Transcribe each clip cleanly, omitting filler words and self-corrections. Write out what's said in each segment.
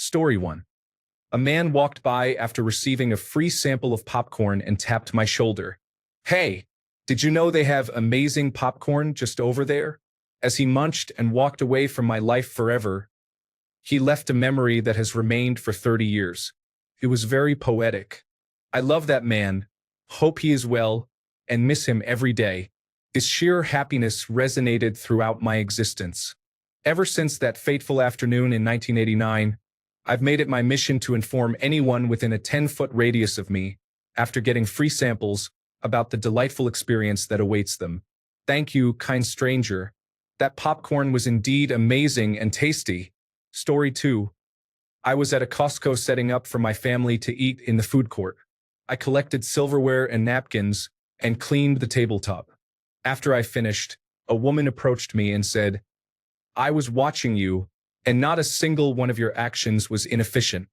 Story 1. A man walked by after receiving a free sample of popcorn and tapped my shoulder. "Hey, did you know they have amazing popcorn just over there?" As he munched and walked away from my life forever, he left a memory that has remained for 30 years. It was very poetic. I love that man, hope he is well, and miss him every day. His sheer happiness resonated throughout my existence. Ever since that fateful afternoon in 1989, I've made it my mission to inform anyone within a 10-foot radius of me, after getting free samples, about the delightful experience that awaits them. Thank you, kind stranger. That popcorn was indeed amazing and tasty. Story 2. I was at a Costco setting up for my family to eat in the food court. I collected silverware and napkins and cleaned the tabletop. After I finished, a woman approached me and said, "I was watching you, and not a single one of your actions was inefficient."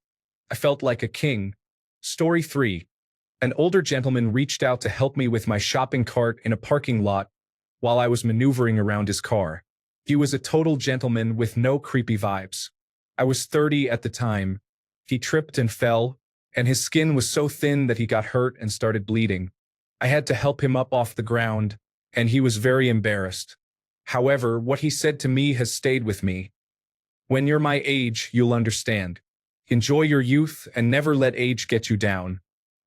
I felt like a king. Story 3. An older gentleman reached out to help me with my shopping cart in a parking lot while I was maneuvering around his car. He was a total gentleman with no creepy vibes. I was 30 at the time. He tripped and fell, and his skin was so thin that he got hurt and started bleeding. I had to help him up off the ground, and he was very embarrassed. However, what he said to me has stayed with me. "When you're my age, you'll understand. Enjoy your youth and never let age get you down.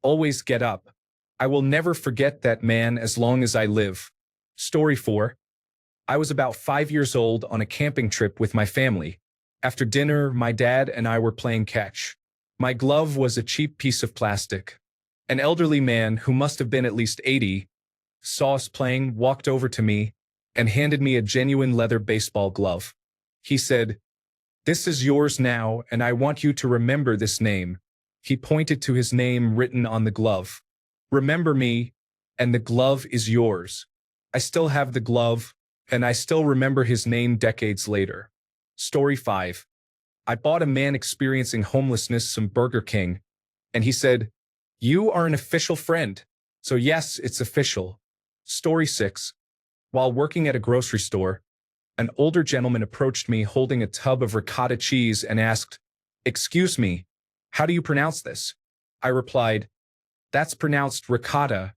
Always get up." I will never forget that man as long as I live. Story 4. I was about 5 years old on a camping trip with my family. After dinner, my dad and I were playing catch. My glove was a cheap piece of plastic. An elderly man, who must have been at least 80, saw us playing, walked over to me, and handed me a genuine leather baseball glove. He said, "This is yours now, and I want you to remember this name." He pointed to his name written on the glove. "Remember me, and the glove is yours." I still have the glove, and I still remember his name decades later. Story 5. I bought a man experiencing homelessness some Burger King, and he said, "You are an official friend." So yes, it's official. Story 6. While working at a grocery store, an older gentleman approached me holding a tub of ricotta cheese and asked, "Excuse me, how do you pronounce this?" I replied, "That's pronounced ricotta,"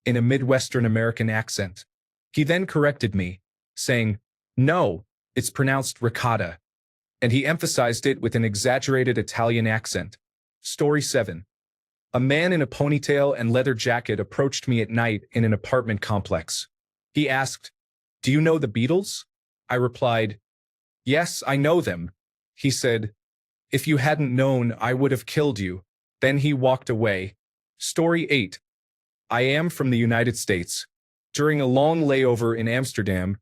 in a Midwestern American accent. He then corrected me, saying, "No, it's pronounced ricotta," and he emphasized it with an exaggerated Italian accent. Story 7. A man in a ponytail and leather jacket approached me at night in an apartment complex. He asked, "Do you know the Beatles?" I replied, "Yes, I know them." He said, "If you hadn't known, I would have killed you." Then he walked away. Story 8. I am from the United States. During a long layover in Amsterdam,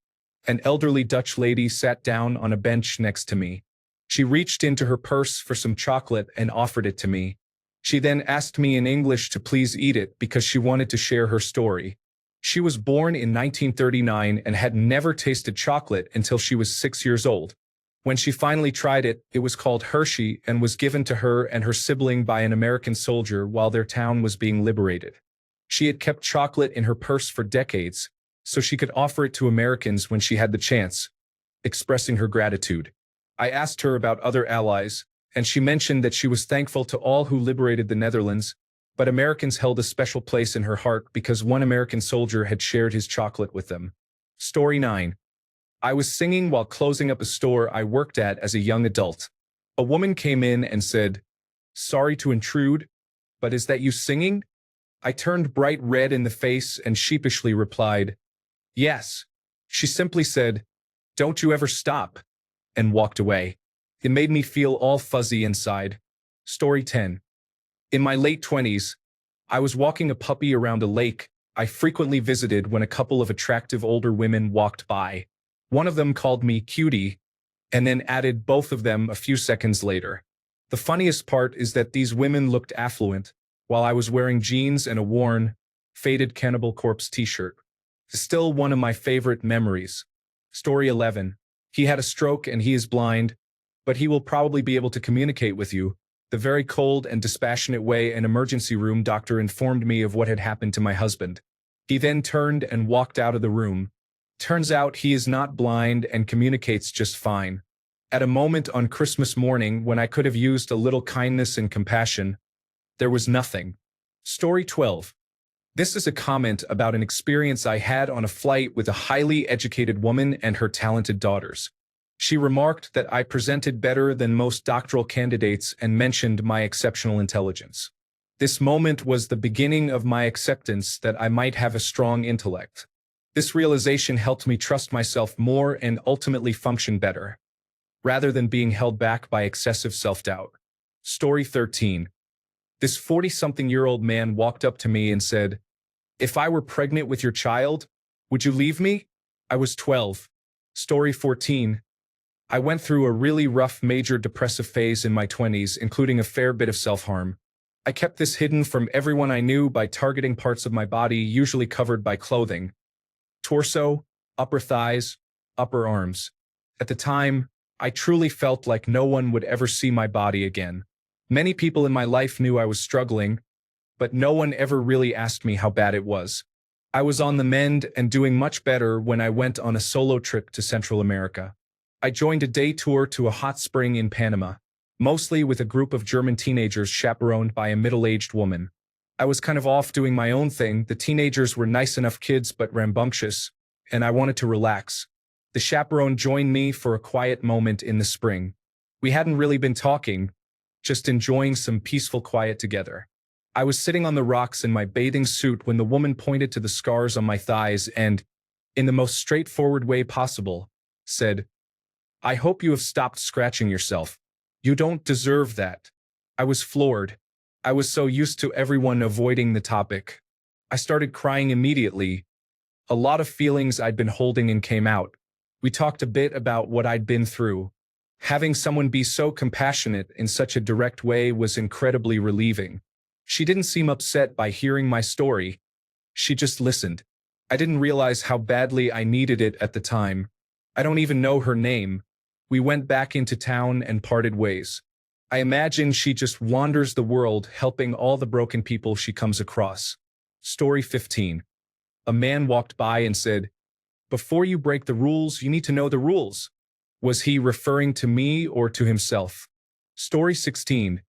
an elderly Dutch lady sat down on a bench next to me. She reached into her purse for some chocolate and offered it to me. She then asked me in English to please eat it because she wanted to share her story. She was born in 1939 and had never tasted chocolate until she was 6 years old. When she finally tried it, it was called Hershey and was given to her and her sibling by an American soldier while their town was being liberated. She had kept chocolate in her purse for decades, so she could offer it to Americans when she had the chance, expressing her gratitude. I asked her about other allies, and she mentioned that she was thankful to all who liberated the Netherlands, but Americans held a special place in her heart because one American soldier had shared his chocolate with them. Story 9. I was singing while closing up a store I worked at as a young adult. A woman came in and said, "Sorry to intrude, but is that you singing?" I turned bright red in the face and sheepishly replied, "Yes." She simply said, "Don't you ever stop," and walked away. It made me feel all fuzzy inside. Story 10. In my late 20s, I was walking a puppy around a lake I frequently visited when a couple of attractive older women walked by. One of them called me cutie, and then added both of them a few seconds later. The funniest part is that these women looked affluent, while I was wearing jeans and a worn, faded Cannibal Corpse t-shirt. Still one of my favorite memories. Story 11. He had a stroke and he is blind, but he will probably be able to communicate with you. The very cold and dispassionate way an emergency room doctor informed me of what had happened to my husband. He then turned and walked out of the room. Turns out he is not blind and communicates just fine. At a moment on Christmas morning when I could have used a little kindness and compassion, there was nothing. Story 12. This is a comment about an experience I had on a flight with a highly educated woman and her talented daughters. She remarked that I presented better than most doctoral candidates and mentioned my exceptional intelligence. This moment was the beginning of my acceptance that I might have a strong intellect. This realization helped me trust myself more and ultimately function better, rather than being held back by excessive self-doubt. Story 13. This 40-something-year-old man walked up to me and said, "If I were pregnant with your child, would you leave me?" I was 12. Story 14. I went through a really rough major depressive phase in my 20s, including a fair bit of self-harm. I kept this hidden from everyone I knew by targeting parts of my body usually covered by clothing: torso, upper thighs, upper arms. At the time, I truly felt like no one would ever see my body again. Many people in my life knew I was struggling, but no one ever really asked me how bad it was. I was on the mend and doing much better when I went on a solo trip to Central America. I joined a day tour to a hot spring in Panama, mostly with a group of German teenagers chaperoned by a middle-aged woman. I was kind of off doing my own thing. The teenagers were nice enough kids but rambunctious, and I wanted to relax. The chaperone joined me for a quiet moment in the spring. We hadn't really been talking, just enjoying some peaceful quiet together. I was sitting on the rocks in my bathing suit when the woman pointed to the scars on my thighs and, in the most straightforward way possible, said, "I hope you have stopped scratching yourself. You don't deserve that." I was floored. I was so used to everyone avoiding the topic. I started crying immediately. A lot of feelings I'd been holding in came out. We talked a bit about what I'd been through. Having someone be so compassionate in such a direct way was incredibly relieving. She didn't seem upset by hearing my story. She just listened. I didn't realize how badly I needed it at the time. I don't even know her name. We went back into town and parted ways. I imagine she just wanders the world helping all the broken people she comes across. Story 15. A man walked by and said, "Before you break the rules, you need to know the rules." Was he referring to me or to himself? Story 16.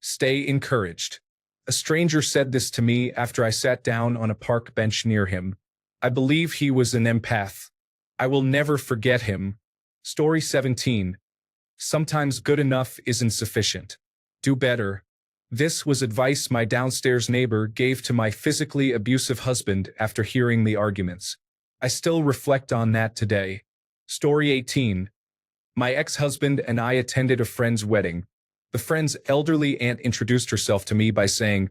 Stay encouraged. A stranger said this to me after I sat down on a park bench near him. I believe he was an empath. I will never forget him. Story 17. Sometimes good enough isn't sufficient. Do better. This was advice my downstairs neighbor gave to my physically abusive husband after hearing the arguments. I still reflect on that today. Story 18. My ex-husband and I attended a friend's wedding. The friend's elderly aunt introduced herself to me by saying,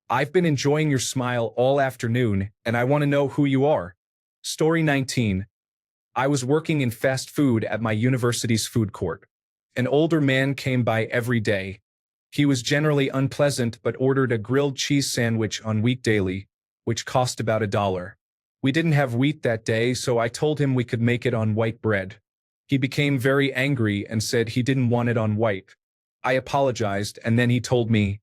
"I've been enjoying your smile all afternoon, and I want to know who you are." Story 19. I was working in fast food at my university's food court. An older man came by every day. He was generally unpleasant but ordered a grilled cheese sandwich on wheat daily, which cost about $1. We didn't have wheat that day, so I told him we could make it on white bread. He became very angry and said he didn't want it on white. I apologized, and then he told me,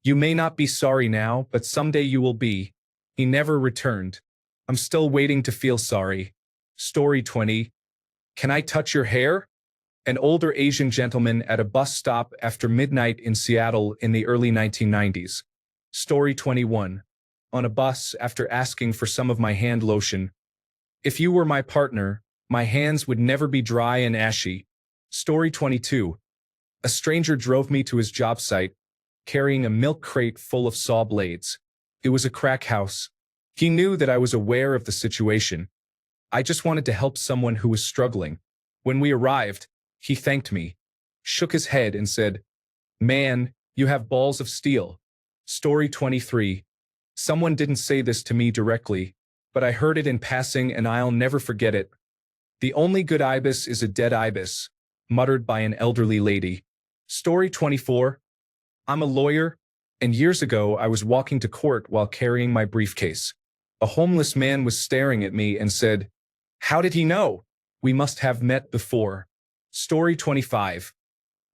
"You may not be sorry now, but someday you will be." He never returned. I'm still waiting to feel sorry. Story 20. Can I touch your hair? An older Asian gentleman at a bus stop after midnight in Seattle in the early 1990s. Story 21. On a bus after asking for some of my hand lotion. If you were my partner, my hands would never be dry and ashy. Story 22. A stranger drove me to his job site, carrying a milk crate full of saw blades. It was a crack house. He knew that I was aware of the situation. I just wanted to help someone who was struggling. When we arrived, he thanked me, shook his head and said, "Man, you have balls of steel." Story 23. Someone didn't say this to me directly, but I heard it in passing and I'll never forget it. "The only good ibis is a dead ibis," muttered by an elderly lady. Story 24. I'm a lawyer, and years ago I was walking to court while carrying my briefcase. A homeless man was staring at me and said, "How did he know? We must have met before." Story 25.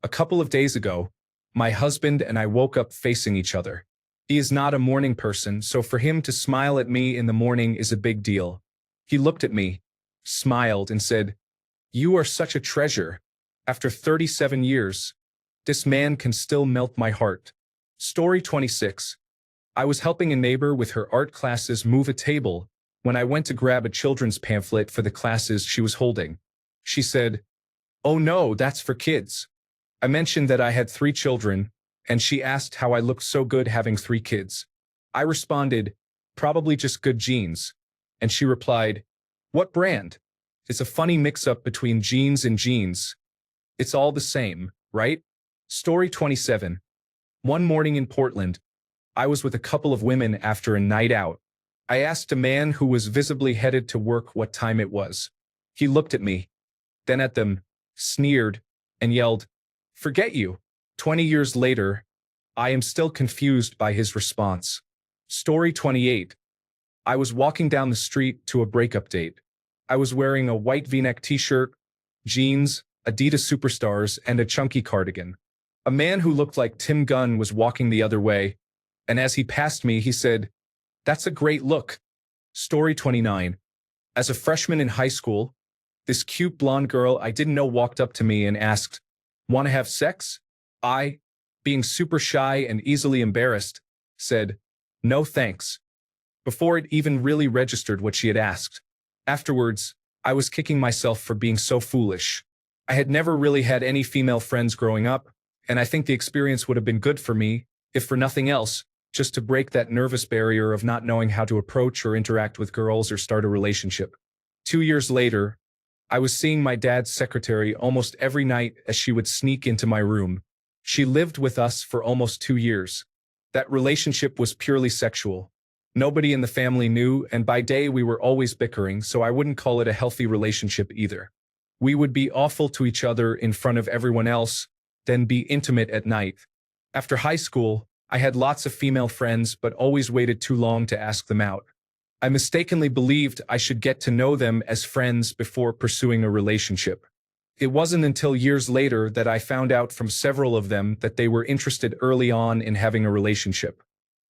A couple of days ago, my husband and I woke up facing each other. He is not a morning person, so for him to smile at me in the morning is a big deal. He looked at me, smiled, and said, "You are such a treasure." After 37 years, this man can still melt my heart. Story 26. I was helping a neighbor with her art classes move a table when I went to grab a children's pamphlet for the classes she was holding. She said, "Oh no, that's for kids." I mentioned that I had 3 children, and she asked how I looked so good having 3 kids. I responded, "Probably just good genes." And she replied, "What brand?" It's a funny mix-up between jeans and jeans. It's all the same, right? Story 27. One morning in Portland, I was with a couple of women after a night out. I asked a man who was visibly headed to work what time it was. He looked at me, then at them, sneered, and yelled, "Forget you." 20 years later, I am still confused by his response. Story 28. I was walking down the street to a breakup date. I was wearing a white V-neck t-shirt, jeans, Adidas Superstars, and a chunky cardigan. A man who looked like Tim Gunn was walking the other way, and as he passed me, he said, "That's a great look." Story 29. As a freshman in high school, this cute blonde girl I didn't know walked up to me and asked, "Want to have sex?" I, being super shy and easily embarrassed, said, "No thanks," before it even really registered what she had asked. Afterwards, I was kicking myself for being so foolish. I had never really had any female friends growing up, and I think the experience would have been good for me, if for nothing else, just to break that nervous barrier of not knowing how to approach or interact with girls or start a relationship. 2 years later, I was seeing my dad's secretary almost every night as she would sneak into my room. She lived with us for almost 2 years. That relationship was purely sexual. Nobody in the family knew, and by day we were always bickering, so I wouldn't call it a healthy relationship either. We would be awful to each other in front of everyone else, then be intimate at night. After high school, I had lots of female friends but always waited too long to ask them out. I mistakenly believed I should get to know them as friends before pursuing a relationship. It wasn't until years later that I found out from several of them that they were interested early on in having a relationship.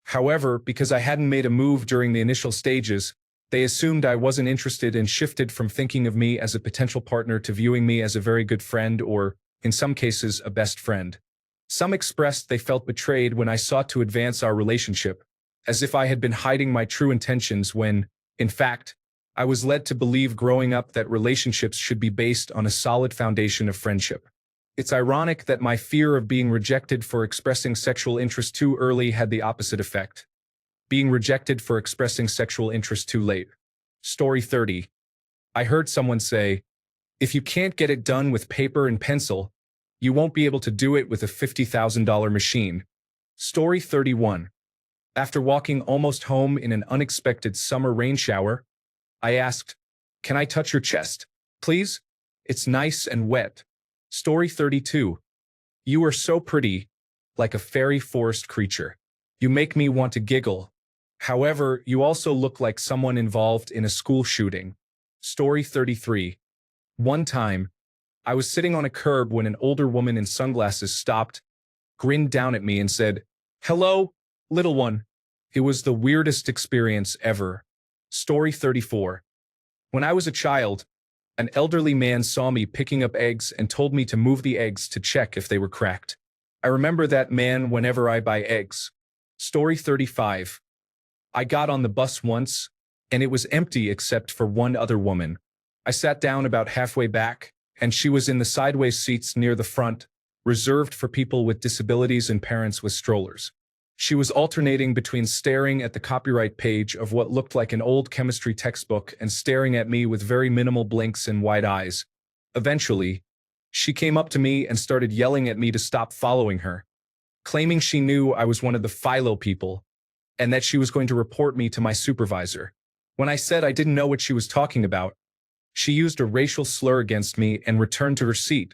However, because I hadn't made a move during the initial stages, they assumed I wasn't interested and shifted from thinking of me as a potential partner to viewing me as a very good friend or, in some cases, a best friend. Some expressed they felt betrayed when I sought to advance our relationship, as if I had been hiding my true intentions when, in fact, I was led to believe growing up that relationships should be based on a solid foundation of friendship. It's ironic that my fear of being rejected for expressing sexual interest too early had the opposite effect. Being rejected for expressing sexual interest too late. Story 30. I heard someone say, "If you can't get it done with paper and pencil, you won't be able to do it with a $50,000 machine." Story 31. After walking almost home in an unexpected summer rain shower, I asked, "Can I touch your chest, please? It's nice and wet." Story 32. You are so pretty, like a fairy forest creature. You make me want to giggle. However, you also look like someone involved in a school shooting. Story 33. One time, I was sitting on a curb when an older woman in sunglasses stopped, grinned down at me and said, "Hello, little one." It was the weirdest experience ever. Story 34. When I was a child, an elderly man saw me picking up eggs and told me to move the eggs to check if they were cracked. I remember that man whenever I buy eggs. Story 35. I got on the bus once, and it was empty except for one other woman. I sat down about halfway back, and she was in the sideways seats near the front, reserved for people with disabilities and parents with strollers. She was alternating between staring at the copyright page of what looked like an old chemistry textbook and staring at me with very minimal blinks and wide eyes. Eventually, she came up to me and started yelling at me to stop following her, claiming she knew I was one of the Philo people and that she was going to report me to my supervisor. When I said I didn't know what she was talking about, she used a racial slur against me and returned to her seat,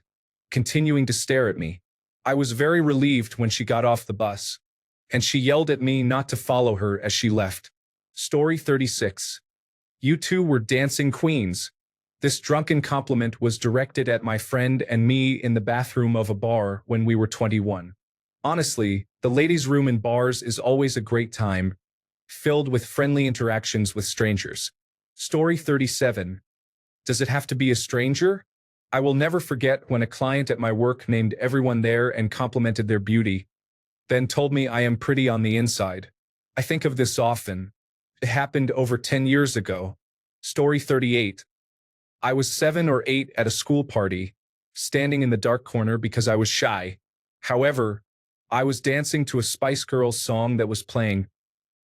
continuing to stare at me. I was very relieved when she got off the bus, and she yelled at me not to follow her as she left. Story 36. You two were dancing queens. This drunken compliment was directed at my friend and me in the bathroom of a bar when we were 21. Honestly, the ladies' room in bars is always a great time, filled with friendly interactions with strangers. Story 37. Does it have to be a stranger? I will never forget when a client at my work named everyone there and complimented their beauty, then told me I am pretty on the inside. I think of this often. It happened over 10 years ago. Story 38. I was 7 or 8 at a school party, standing in the dark corner because I was shy. However, I was dancing to a Spice Girls song that was playing,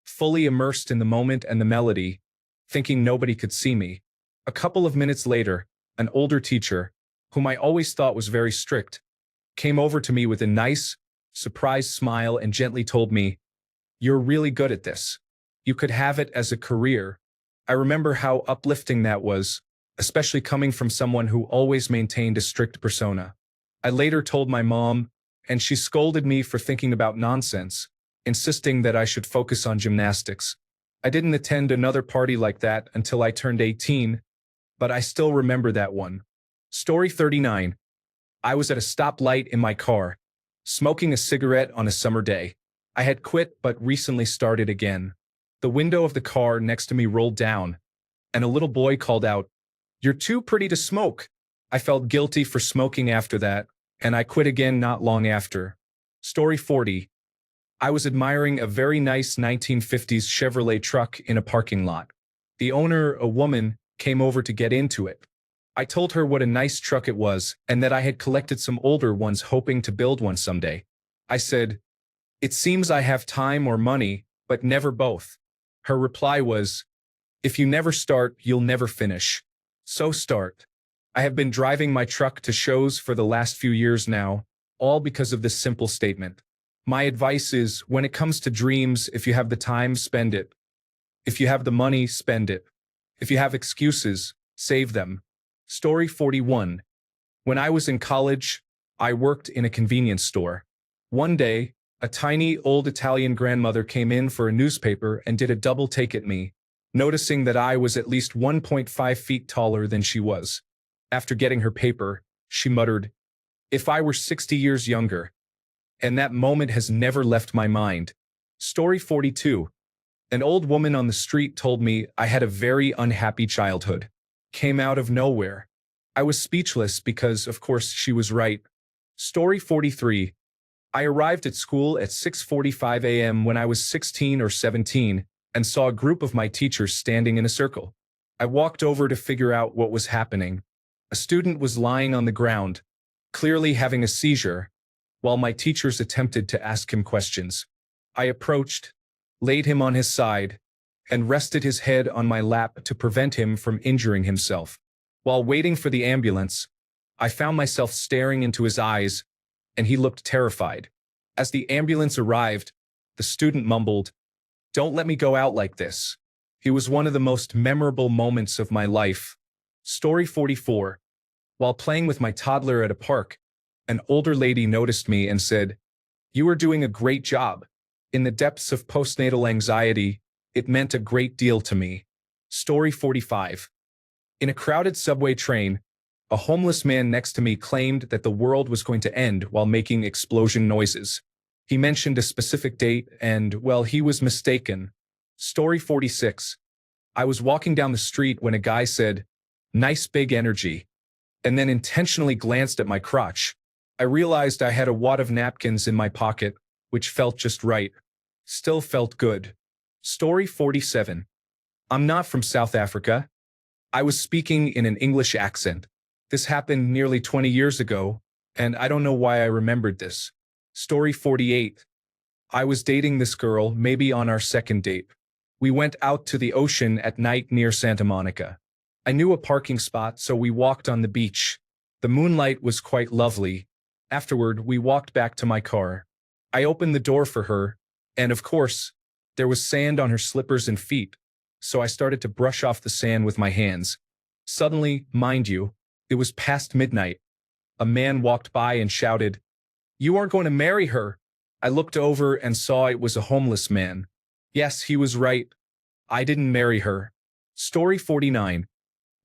fully immersed in the moment and the melody, thinking nobody could see me. A couple of minutes later, an older teacher, whom I always thought was very strict, came over to me with a nice, surprised smile and gently told me, "You're really good at this. You could have it as a career." I remember how uplifting that was, especially coming from someone who always maintained a strict persona. I later told my mom, and she scolded me for thinking about nonsense, insisting that I should focus on gymnastics. I didn't attend another party like that until I turned 18, but I still remember that one. Story 39. I was at a stoplight in my car, smoking a cigarette on a summer day. I had quit but recently started again. The window of the car next to me rolled down, and a little boy called out, "You're too pretty to smoke." I felt guilty for smoking after that, and I quit again not long after. Story 40. I was admiring a very nice 1950s Chevrolet truck in a parking lot. The owner, a woman, came over to get into it. I told her what a nice truck it was and that I had collected some older ones hoping to build one someday. I said, "It seems I have time or money, but never both." Her reply was, "If you never start, you'll never finish. So start." I have been driving my truck to shows for the last few years now, all because of this simple statement. My advice is, when it comes to dreams, if you have the time, spend it. If you have the money, spend it. If you have excuses, save them. Story 41. When I was in college, I worked in a convenience store. One day, a tiny old Italian grandmother came in for a newspaper and did a double take at me, noticing that I was at least 1.5 feet taller than she was. After getting her paper, she muttered, "If I were 60 years younger." And that moment has never left my mind. Story 42. An old woman on the street told me I had a very unhappy childhood. Came out of nowhere. I was speechless because, of course, she was right. Story 43. I arrived at school at 6:45 a.m. when I was 16 or 17 and saw a group of my teachers standing in a circle. I walked over to figure out what was happening. A student was lying on the ground, clearly having a seizure, while my teachers attempted to ask him questions. I approached, laid him on his side, and rested his head on my lap to prevent him from injuring himself. While waiting for the ambulance, I found myself staring into his eyes, and he looked terrified. As the ambulance arrived, the student mumbled, "Don't let me go out like this." It was one of the most memorable moments of my life. Story 44. While playing with my toddler at a park, an older lady noticed me and said, "You are doing a great job." In the depths of postnatal anxiety, it meant a great deal to me. Story 45. In a crowded subway train, a homeless man next to me claimed that the world was going to end while making explosion noises. He mentioned a specific date and, well, he was mistaken. Story 46. I was walking down the street when a guy said, "Nice big energy," and then intentionally glanced at my crotch. I realized I had a wad of napkins in my pocket, which felt just right. Still felt good. Story 47. I'm not from South Africa. I was speaking in an English accent. This happened nearly 20 years ago, and I don't know why I remembered this. Story 48. I was dating this girl, maybe on our second date. We went out to the ocean at night near Santa Monica. I knew a parking spot, so we walked on the beach. The moonlight was quite lovely. Afterward, we walked back to my car. I opened the door for her, and of course, there was sand on her slippers and feet, so I started to brush off the sand with my hands. Suddenly, mind you, it was past midnight. A man walked by and shouted, "You aren't going to marry her." I looked over and saw it was a homeless man. Yes, he was right. I didn't marry her. Story 49.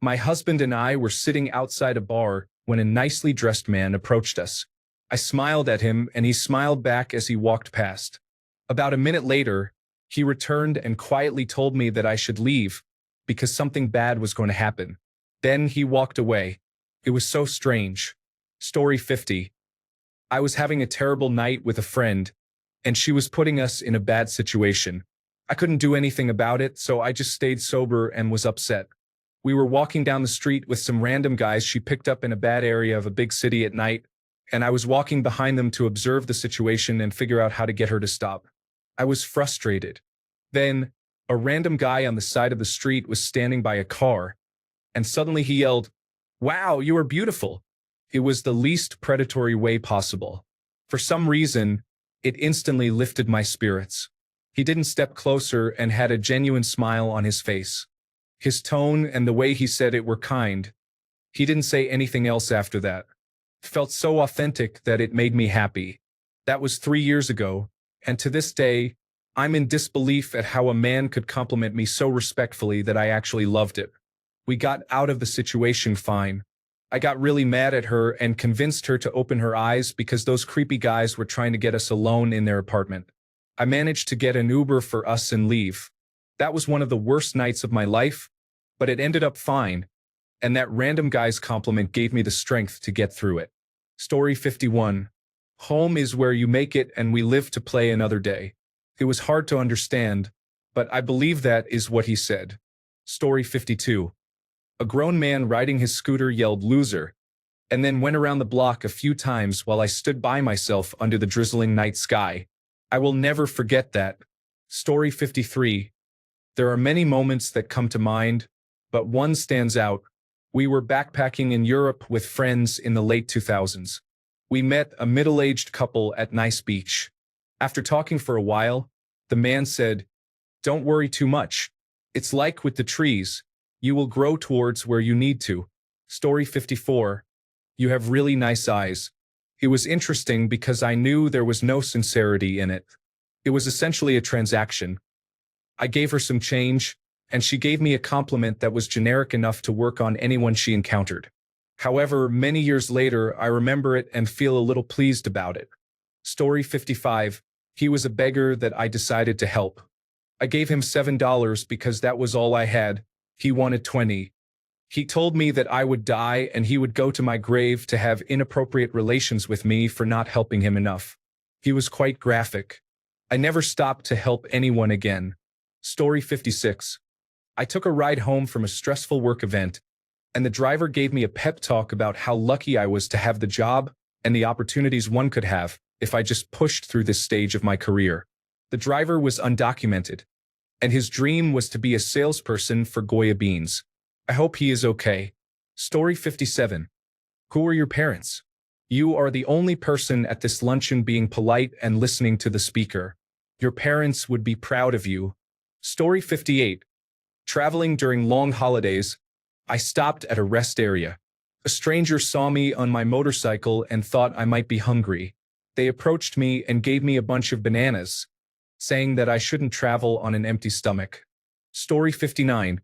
My husband and I were sitting outside a bar when a nicely dressed man approached us. I smiled at him and he smiled back as he walked past. About a minute later, he returned and quietly told me that I should leave because something bad was going to happen. Then he walked away. It was so strange. Story 50. I was having a terrible night with a friend, and she was putting us in a bad situation. I couldn't do anything about it, so I just stayed sober and was upset. We were walking down the street with some random guys she picked up in a bad area of a big city at night, and I was walking behind them to observe the situation and figure out how to get her to stop. I was frustrated. Then, a random guy on the side of the street was standing by a car, and suddenly he yelled, "Wow, you are beautiful." It was the least predatory way possible. For some reason, it instantly lifted my spirits. He didn't step closer and had a genuine smile on his face. His tone and the way he said it were kind. He didn't say anything else after that. It felt so authentic that it made me happy. That was 3 years ago, and to this day, I'm in disbelief at how a man could compliment me so respectfully that I actually loved it. We got out of the situation fine. I got really mad at her and convinced her to open her eyes because those creepy guys were trying to get us alone in their apartment. I managed to get an Uber for us and leave. That was one of the worst nights of my life, but it ended up fine, and that random guy's compliment gave me the strength to get through it. Story 51. Home is where you make it and we live to play another day. It was hard to understand, but I believe that is what he said. Story 52. A grown man riding his scooter yelled "loser," and then went around the block a few times while I stood by myself under the drizzling night sky. I will never forget that. Story 53. There are many moments that come to mind, but one stands out. We were backpacking in Europe with friends in the late 2000s. We met a middle-aged couple at Nice Beach. After talking for a while, the man said, "Don't worry too much. It's like with the trees. You will grow towards where you need to." Story 54. You have really nice eyes. It was interesting because I knew there was no sincerity in it. It was essentially a transaction. I gave her some change, and she gave me a compliment that was generic enough to work on anyone she encountered. However, many years later, I remember it and feel a little pleased about it. Story 55. He was a beggar that I decided to help. I gave him $7 because that was all I had. He wanted 20. He told me that I would die and he would go to my grave to have inappropriate relations with me for not helping him enough. He was quite graphic. I never stopped to help anyone again. Story 56. I took a ride home from a stressful work event, and the driver gave me a pep talk about how lucky I was to have the job and the opportunities one could have if I just pushed through this stage of my career. The driver was undocumented, and his dream was to be a salesperson for Goya beans. I hope he is okay. Story 57. Who are your parents? You are the only person at this luncheon being polite and listening to the speaker. Your parents would be proud of you. Story 58. Traveling during long holidays, I stopped at a rest area. A stranger saw me on my motorcycle and thought I might be hungry. They approached me and gave me a bunch of bananas, saying that I shouldn't travel on an empty stomach. Story 59.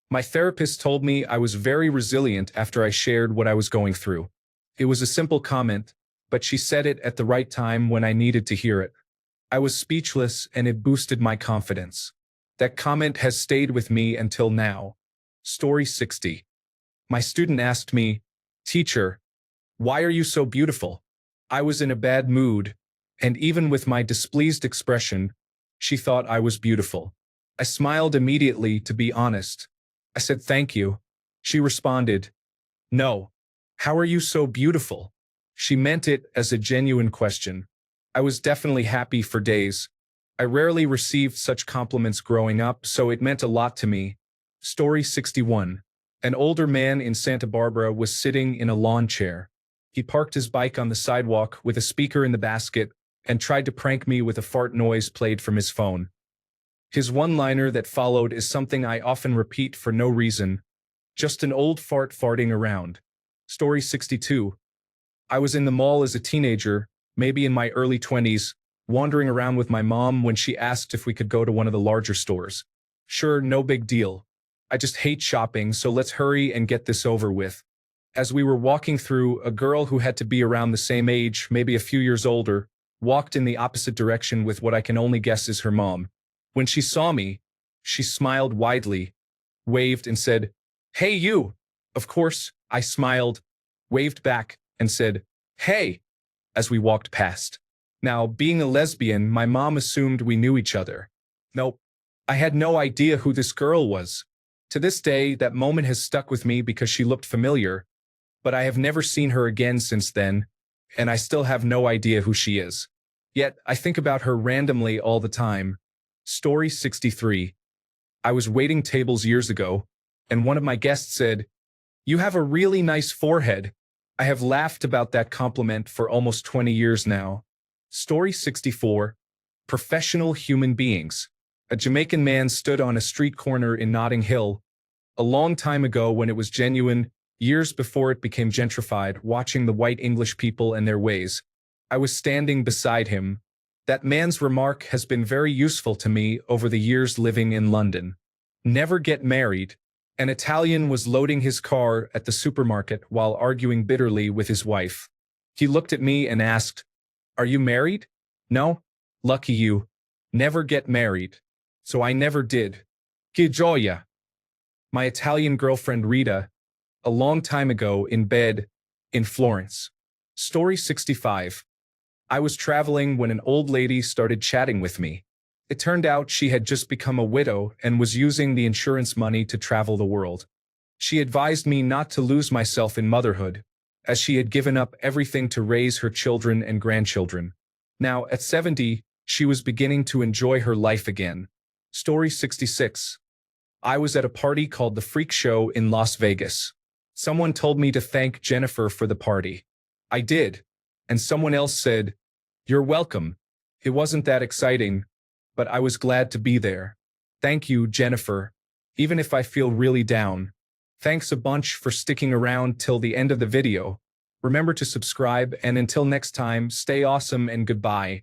My therapist told me I was very resilient after I shared what I was going through. It was a simple comment, but she said it at the right time when I needed to hear it. I was speechless and it boosted my confidence. That comment has stayed with me until now. Story 60. My student asked me, "Teacher, why are you so beautiful?" I was in a bad mood, and even with my displeased expression, she thought I was beautiful. I smiled immediately, to be honest. I said thank you. She responded, "No. How are you so beautiful?" She meant it as a genuine question. I was definitely happy for days. I rarely received such compliments growing up, so it meant a lot to me. Story 61. An older man in Santa Barbara was sitting in a lawn chair. He parked his bike on the sidewalk with a speaker in the basket and tried to prank me with a fart noise played from his phone. His one-liner that followed is something I often repeat for no reason. Just an old fart farting around. Story 62. I was in the mall as a teenager, maybe in my early 20s, wandering around with my mom when she asked if we could go to one of the larger stores. Sure, no big deal. I just hate shopping, so let's hurry and get this over with. As we were walking through, a girl who had to be around the same age, maybe a few years older, walked in the opposite direction with what I can only guess is her mom. When she saw me, she smiled widely, waved and said, "Hey you!" Of course, I smiled, waved back, and said, "Hey," as we walked past. Now, being a lesbian, my mom assumed we knew each other. Nope, I had no idea who this girl was. To this day, that moment has stuck with me because she looked familiar, but I have never seen her again since then, and I still have no idea who she is. Yet, I think about her randomly all the time. Story 63. I was waiting tables years ago, and one of my guests said, "You have a really nice forehead." I have laughed about that compliment for almost 20 years now. Story 64. Professional human beings. A Jamaican man stood on a street corner in Notting Hill, a long time ago when it was genuine, years before it became gentrified, watching the white English people and their ways. I was standing beside him. That man's remark has been very useful to me over the years living in London. Never get married. An Italian was loading his car at the supermarket while arguing bitterly with his wife. He looked at me and asked, "Are you married?" "No." "Lucky you. Never get married." So I never did. Que gioia. My Italian girlfriend Rita, a long time ago in bed, in Florence. Story 65. I was traveling when an old lady started chatting with me. It turned out she had just become a widow and was using the insurance money to travel the world. She advised me not to lose myself in motherhood, as she had given up everything to raise her children and grandchildren. Now, at 70, she was beginning to enjoy her life again. Story 66. I was at a party called the Freak Show in Las Vegas. Someone told me to thank Jennifer for the party. I did, and someone else said, "You're welcome." It wasn't that exciting, but I was glad to be there. Thank you, Jennifer. Even if I feel really down. Thanks a bunch for sticking around till the end of the video. Remember to subscribe, and until next time, stay awesome and goodbye.